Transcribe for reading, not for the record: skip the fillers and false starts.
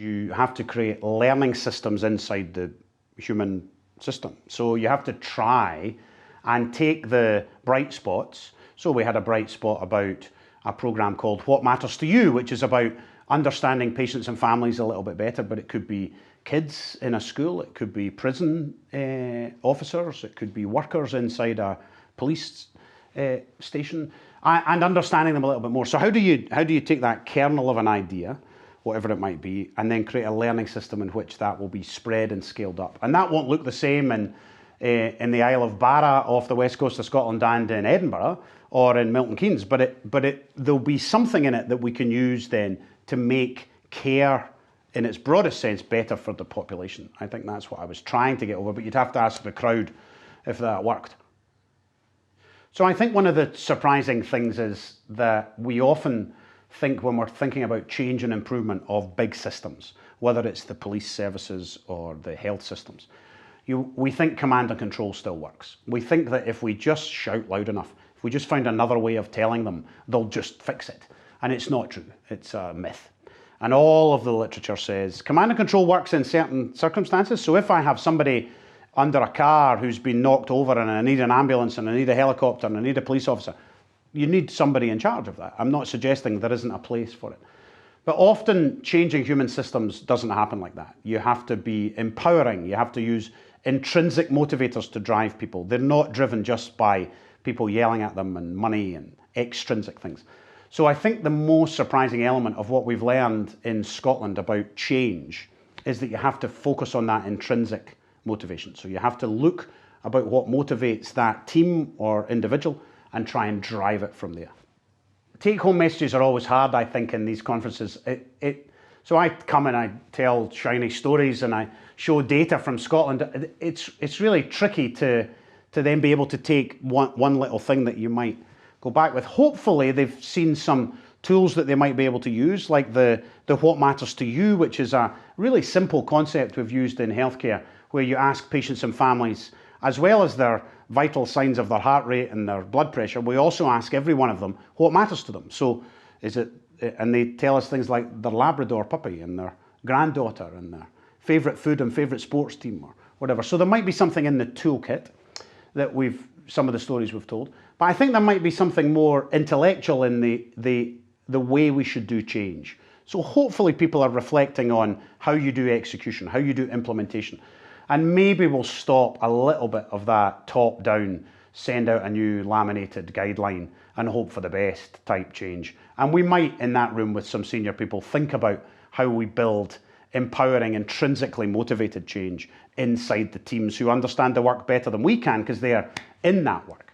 You have to create learning systems inside the human system. So you have to try and take the bright spots. So we had a bright spot about a program called What Matters to You, which is about understanding patients and families a little bit better, but it could be kids in a school, it could be prison officers, it could be workers inside a police station, and understanding them a little bit more. So how do you take that kernel of an idea, whatever it might be, and then create a learning system in which that will be spread and scaled up? And that won't look the same in the Isle of Barra off the west coast of Scotland and in Edinburgh or in Milton Keynes, but there'll be something in it that we can use then to make care in its broadest sense better for the population. I think that's what I was trying to get over, but you'd have to ask the crowd if that worked. So I think one of the surprising things is that we often think, when we're thinking about change and improvement of big systems, whether it's the police services or the health systems, we think command and control still works. We think that if we just shout loud enough, if we just find another way of telling them, they'll just fix it. And it's not true, it's a myth. And all of the literature says command and control works in certain circumstances. So if I have somebody under a car who's been knocked over and I need an ambulance and I need a helicopter and I need a police officer, you need somebody in charge of that. I'm not suggesting there isn't a place for it. But often changing human systems doesn't happen like that. You have to be empowering. You have to use intrinsic motivators to drive people. They're not driven just by people yelling at them and money and extrinsic things. So I think the most surprising element of what we've learned in Scotland about change is that you have to focus on that intrinsic motivation. So you have to look about what motivates that team or individual and try and drive it from there. Take-home messages are always hard, I think, in these conferences. So I come and I tell shiny stories and I show data from Scotland. It's really tricky to then be able to take one little thing that you might go back with. Hopefully they've seen some tools that they might be able to use, like the What Matters to You, which is a really simple concept we've used in healthcare, where you ask patients and families, as well as their vital signs of their heart rate and their blood pressure, we also ask every one of them what matters to them. So and they tell us things like their Labrador puppy and their granddaughter and their favourite food and favourite sports team or whatever. So there might be something in the toolkit that some of the stories we've told, but I think there might be something more intellectual in the way we should do change. So hopefully people are reflecting on how you do execution, how you do implementation, and maybe we'll stop a little bit of that top-down, send out a new laminated guideline and hope for the best type change. And we might, in that room with some senior people, think about how we build empowering, intrinsically motivated change inside the teams who understand the work better than we can because they are in that work.